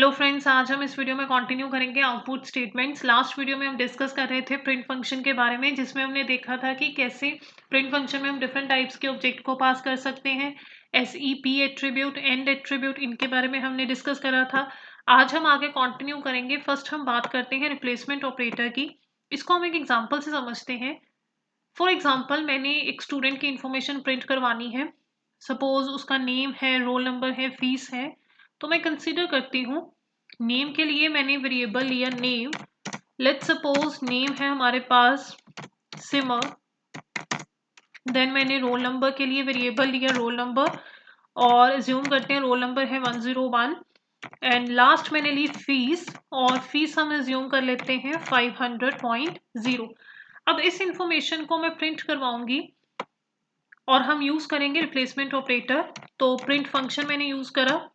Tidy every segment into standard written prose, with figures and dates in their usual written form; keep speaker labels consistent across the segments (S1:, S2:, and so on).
S1: Hello friends, आज हम इस वीडियो में कंटिन्यू करेंगे आउटपुट स्टेटमेंट्स। लास्ट वीडियो में हम डिस्कस कर रहे थे प्रिंट फंक्शन के बारे में, जिसमें हमने देखा था कि कैसे प्रिंट फंक्शन में हम डिफरेंट टाइप्स के ऑब्जेक्ट को पास कर सकते हैं। एसईपी एट्रीब्यूट, एंड एट्रीब्यूट, इनके बारे में हमने डिस्कस करा था। आज हम आगे कंटिन्यू करेंगे। फर्स्ट हम बात करते हैं रिप्लेसमेंट ऑपरेटर की। इसको हम एक एग्जाम्पल से समझते हैं। फॉर एग्जाम्पल, मैंने एक स्टूडेंट की इंफॉर्मेशन प्रिंट करवानी है। सपोज उसका नेम है, रोल नंबर है, फीस है। तो मैं कंसीडर करती हूँ, नेम के लिए मैंने वेरिएबल लिया नेम। लेट्स सपोज नेम है हमारे पास सिमर। देन मैंने रोल नंबर के लिए वेरिएबल लिया रोल नंबर, और अज्यूम करते हैं रोल नंबर है 101। एंड लास्ट मैंने ली फीस, और फीस हम अज्यूम कर लेते हैं 500.0। अब इस इंफॉर्मेशन को मैं प्रिंट करवाऊंगी और हम यूज करेंगे रिप्लेसमेंट ऑपरेटर। तो प्रिंट फंक्शन मैंने यूज करा।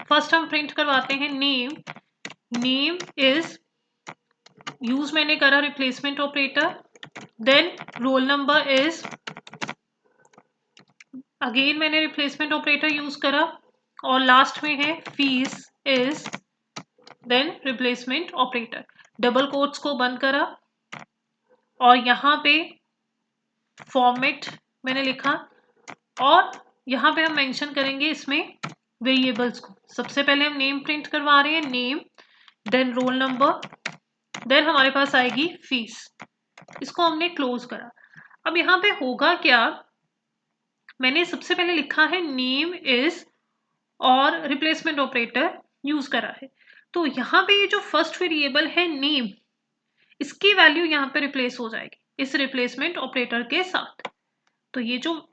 S1: फर्स्ट हम प्रिंट करवाते हैं नेम। नेम इज यूज मैंने करा replacement operator. Then roll number is, again मैंने रिप्लेसमेंट ऑपरेटर यूज करा, और लास्ट में है fees is, then replacement operator. Double quotes को बंद करा, और यहाँ पे फॉर्मेट मैंने लिखा, और यहाँ पे हम मेंशन करेंगे इसमें वेरिएबल्स को। सबसे पहले हम नेम प्रिंट करवा रहे हैं, name, then roll number, then हमारे पास आएगी फीस। इसको हमने क्लोज करा। अब यहाँ पे होगा क्या, मैंने सबसे पहले लिखा है नेम इज और रिप्लेसमेंट ऑपरेटर यूज करा है। तो यहाँ पे ये जो फर्स्ट वेरिएबल है नेम, इसकी वैल्यू यहाँ पे रिप्लेस हो जाएगी इस रिप्लेसमेंट ऑपरेटर के साथ। तो ये जो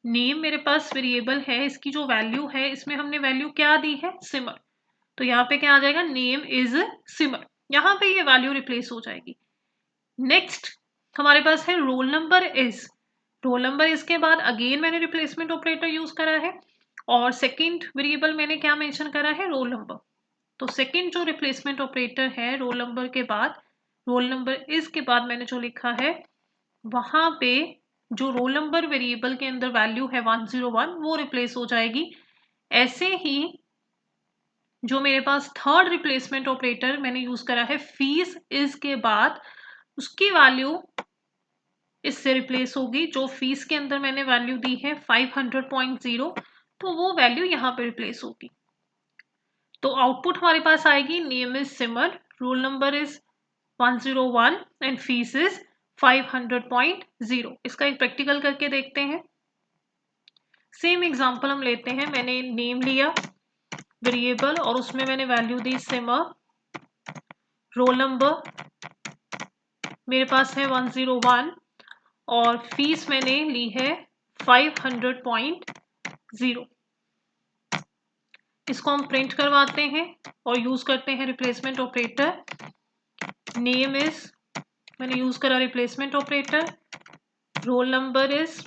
S1: नेम मेरे पास वेरिएबल है, इसकी जो वैल्यू है, इसमें हमने वैल्यू क्या दी है, सिमर। तो यहाँ पे क्या आ जाएगा, नेम इज सिमर। यहाँ पे ये वैल्यू रिप्लेस हो जाएगी। नेक्स्ट हमारे पास है role number is. Roll number इसके बाद अगेन मैंने रिप्लेसमेंट ऑपरेटर यूज करा है, और सेकंड वेरिएबल मैंने क्या मेंशन करा है, रोल नंबर। तो सेकंड जो रिप्लेसमेंट ऑपरेटर है रोल नंबर के बाद, रोल नंबर इज के बाद मैंने जो लिखा है, वहां पे जो रोल नंबर वेरिएबल के अंदर वैल्यू है 101, वो रिप्लेस हो जाएगी। ऐसे ही जो मेरे पास थर्ड रिप्लेसमेंट ऑपरेटर मैंने यूज करा है फीस इज के बाद, उसकी वैल्यू इससे रिप्लेस होगी। जो फीस के अंदर मैंने वैल्यू दी है 500.0, तो वो वैल्यू यहाँ पे रिप्लेस होगी। तो आउटपुट हमारे पास आएगी, name is Simar, roll number is 101 and fees is 500.0। इसका एक प्रैक्टिकल करके देखते हैं। सेम एग्जांपल हम लेते हैं। मैंने नेम लिया वेरिएबल, और उसमें मैंने वैल्यू दी सिमर। रोल नंबर मेरे पास है 101, और फीस मैंने ली है 500.0। इसको हम प्रिंट करवाते हैं और यूज करते हैं रिप्लेसमेंट ऑपरेटर। नेम इज, मैंने यूज करा replacement operator. Roll number is,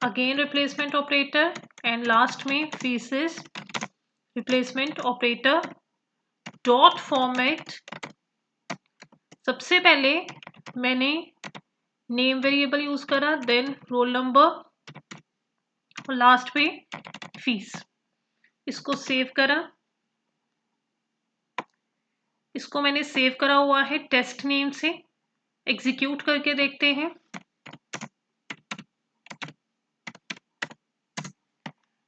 S1: again replacement operator, and last में fees is replacement operator. Dot format, सबसे पहले मैंने नेम वेरिएबल यूज करा, देन रोल नंबर, और लास्ट में फीस। इसको सेव करा। इसको मैंने सेव करा हुआ है टेस्ट नेम से। एग्जीक्यूट करके देखते हैं।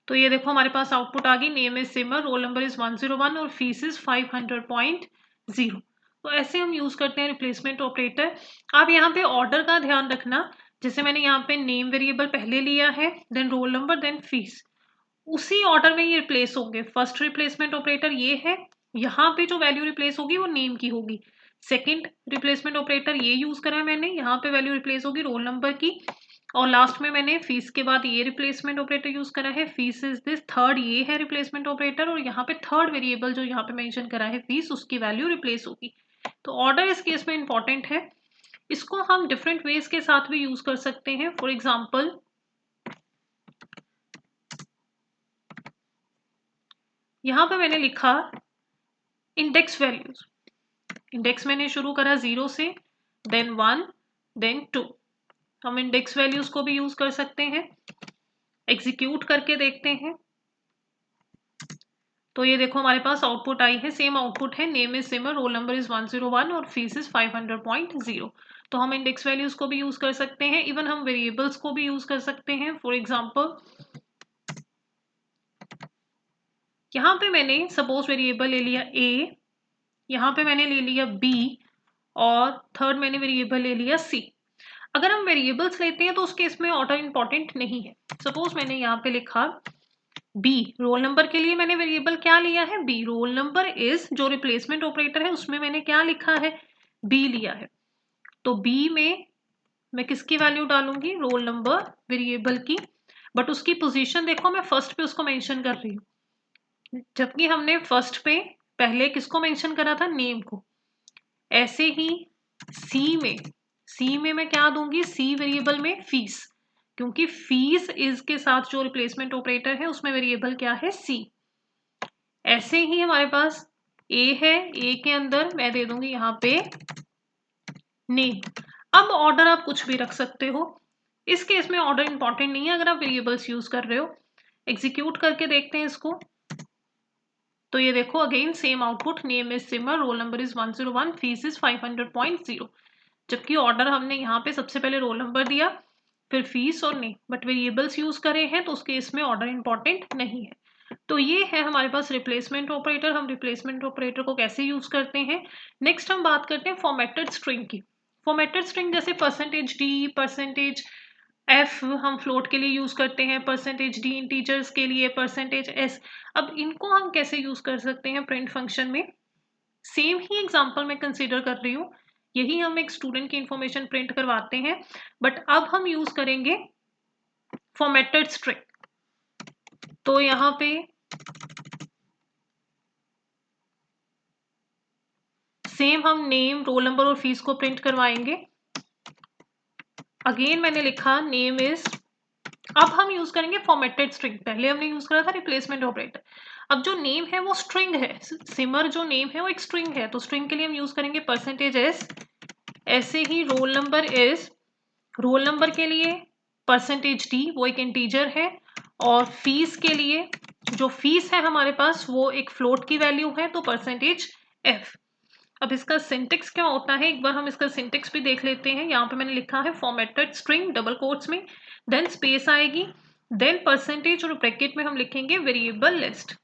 S1: तो ये देखो हमारे पास आउटपुट आ गई, name is Simar, roll number is 101 और फीस इज 500.0। तो ऐसे हम यूज करते हैं रिप्लेसमेंट ऑपरेटर। आप यहाँ पे ऑर्डर का ध्यान रखना। जैसे मैंने यहाँ पे नेम वेरिएबल पहले लिया है, then roll number, then fees, उसी ऑर्डर में ये रिप्लेस होंगे। फर्स्ट रिप्लेसमेंट ऑपरेटर ये है, यहाँ पे जो वैल्यू रिप्लेस होगी वो नेम की होगी। सेकंड रिप्लेसमेंट ऑपरेटर ये यूज करा है मैंने, यहाँ पे वैल्यू रिप्लेस होगी रोल नंबर की, और लास्ट में मैंने फीस के बाद ये रिप्लेसमेंट ऑपरेटर यूज करा है, फीस इज दिस। थर्ड ये है रिप्लेसमेंट ऑपरेटर, और यहाँ पे थर्ड वेरिएबल जो यहाँ पे मेंशन करा है फीस, उसकी वैल्यू रिप्लेस होगी। तो ऑर्डर इस केस में इंपॉर्टेंट है। इसको हम डिफरेंट वेज के साथ भी यूज कर सकते हैं। फॉर एग्जाम्पल, यहाँ पे मैंने लिखा इंडेक्स वैल्यूज। इंडेक्स मैंने शुरू करा 0 से, देन 1, देन 2। हम इंडेक्स वैल्यूज को भी यूज कर सकते हैं। एग्जीक्यूट करके देखते हैं। तो ये देखो हमारे पास आउटपुट आई है, सेम आउटपुट है, name is Simar, roll number is 101 और फीस इज 500.0। तो हम इंडेक्स वैल्यूज को भी यूज कर सकते हैं, इवन हम वेरिएबल्स को भी यूज कर सकते हैं। फॉर एग्जाम्पल यहाँ पे मैंने सपोज वेरिएबल ले लिया a, यहाँ पे मैंने ले लिया b और थर्ड मैंने वेरिएबल ले लिया c। अगर हम वेरिएबल्स लेते हैं तो उसके इसमें ऑर्डर इंपॉर्टेंट नहीं है। सपोज मैंने यहाँ पे लिखा b, रोल नंबर के लिए मैंने वेरिएबल क्या लिया है, b। रोल नंबर इज, जो रिप्लेसमेंट ऑपरेटर है उसमें मैंने क्या लिखा है, b लिया है। तो b में मैं किसकी वैल्यू डालूंगी, रोल नंबर वेरिएबल की, बट उसकी पोजीशन देखो मैं फर्स्ट पे उसको मेंशन कर रही हूँ, जबकि हमने फर्स्ट पे पहले किसको मेंशन करा था, नेम को। ऐसे ही सी में मैं क्या दूंगी, सी वेरिएबल में फीस, क्योंकि फीस इज के साथ जो रिप्लेसमेंट ऑपरेटर है उसमें वेरिएबल क्या है, सी। ऐसे ही हमारे पास ए है, ए के अंदर मैं दे दूंगी यहाँ पे नेम। अब ऑर्डर आप कुछ भी रख सकते हो, इस केस में ऑर्डर इंपॉर्टेंट नहीं है अगर आप वेरिएबल्स यूज कर रहे हो। एग्जीक्यूट करके देखते हैं इसको, तो ये देखो again same output, name is Simar, roll number is 101, fees is 500.0। जबकि ऑर्डर हमने यहाँ पे सबसे पहले रोल नंबर दिया, फिर फीस और नेम, बट वेरिएबल्स यूज करे हैं तो उसके इसमें ऑर्डर इंपॉर्टेंट नहीं है। तो ये है हमारे पास रिप्लेसमेंट ऑपरेटर। हम रिप्लेसमेंट ऑपरेटर को कैसे यूज करते हैं। नेक्स्ट हम बात करते हैं फॉर्मेटेड स्ट्रिंग की। फॉर्मेटेड स्ट्रिंग जैसे %d, %f हम फ्लोट के लिए यूज करते हैं, %d इंटीजर्स के लिए, %s। अब इनको हम कैसे यूज कर सकते हैं प्रिंट फंक्शन में। सेम ही एग्जांपल मैं कंसीडर कर रही हूँ, यही हम एक स्टूडेंट की इंफॉर्मेशन प्रिंट करवाते हैं, बट अब हम यूज करेंगे फॉर्मेटेड स्ट्रिंग। तो यहाँ पे सेम हम नेम, रोल नंबर और फीस को प्रिंट करवाएंगे। अगेन मैंने लिखा नेम इज, अब हम यूज करेंगे फॉर्मेटेड स्ट्रिंग, पहले हमने यूज करा था रिप्लेसमेंट ऑपरेटर। अब जो नेम है वो स्ट्रिंग है, सिमर जो नेम है वो एक स्ट्रिंग है, तो स्ट्रिंग के लिए हम यूज करेंगे %s। ऐसे ही roll number is, roll number के लिए %d वो एक इंटीजर है, और फीस के लिए जो फीस है हमारे पास वो एक फ्लोट की वैल्यू है, तो %f। अब इसका सिंटेक्स क्या होता है, एक बार हम इसका सिंटेक्स भी देख लेते हैं। यहाँ पे मैंने लिखा है फॉर्मेटेड स्ट्रिंग डबल कोट्स में, देन स्पेस आएगी, देन % और ब्रैकेट में हम लिखेंगे वेरिएबल लिस्ट।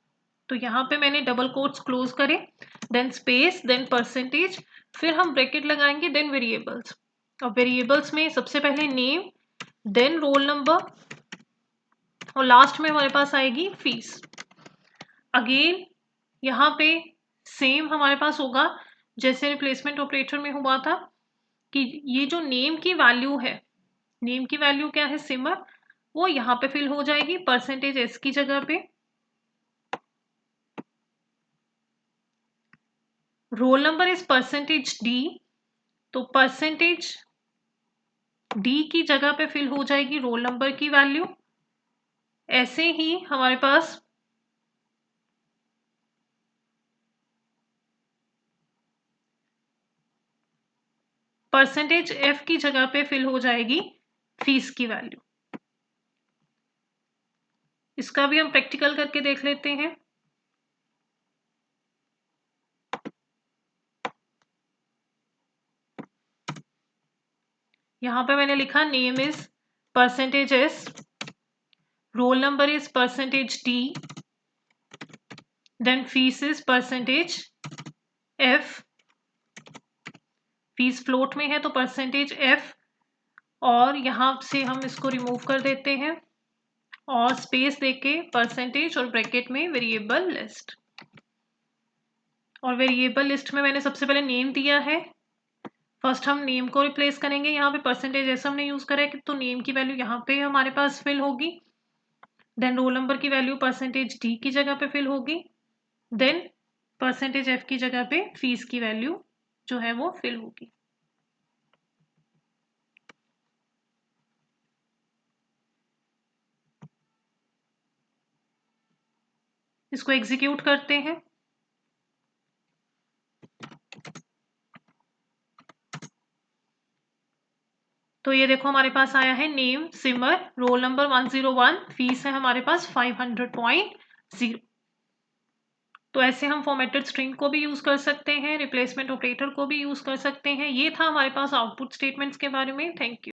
S1: तो यहाँ पे मैंने डबल कोट्स क्लोज करे, देन स्पेस, देन %, फिर हम ब्रैकेट लगाएंगे, देन वेरिएबल्स। और वेरिएबल्स में सबसे पहले नेम, देन रोल नंबर, और लास्ट में हमारे पास आएगी फीस। अगेन यहाँ पे सेम हमारे पास होगा जैसे रिप्लेसमेंट ऑपरेटर में हुआ था, कि ये जो नेम की वैल्यू है, नेम की वैल्यू क्या है, सिमर, वो यहाँ पे फिल हो जाएगी %s की जगह पे। रोल नंबर इज %d, तो %d की जगह पे फिल हो जाएगी रोल नंबर की वैल्यू। ऐसे ही हमारे पास %f की जगह पे फिल हो जाएगी फीस की वैल्यू। इसका भी हम प्रैक्टिकल करके देख लेते हैं। यहाँ पे मैंने लिखा name is %s, roll number is %d, then fees is %f, fees float में है तो %f, और यहाँ से हम इसको रिमूव कर देते हैं और स्पेस देके % और ब्रैकेट में वेरिएबल लिस्ट। और वेरिएबल लिस्ट में मैंने सबसे पहले नेम दिया है, फर्स्ट हम नेम को रिप्लेस करेंगे, यहाँ पे %s हमने यूज करा है, तो नेम की वैल्यू यहाँ पे हमारे पास फिल होगी, देन रोल नंबर की वैल्यू %d की जगह पे फिल होगी, देन %f की जगह पे फीस की वैल्यू जो है वो फिल होगी। इसको एग्जीक्यूट करते हैं, तो ये देखो हमारे पास आया है नेम सिमर, रोल नंबर 101, फीस है हमारे पास 500.0। तो ऐसे हम फॉर्मेटेड स्ट्रिंग को भी यूज़ कर सकते हैं, रिप्लेसमेंट ऑपरेटर को भी यूज़ कर सकते हैं। ये था हमारे पास आउटपुट स्टेटमेंट्स के बारे में। Thank you.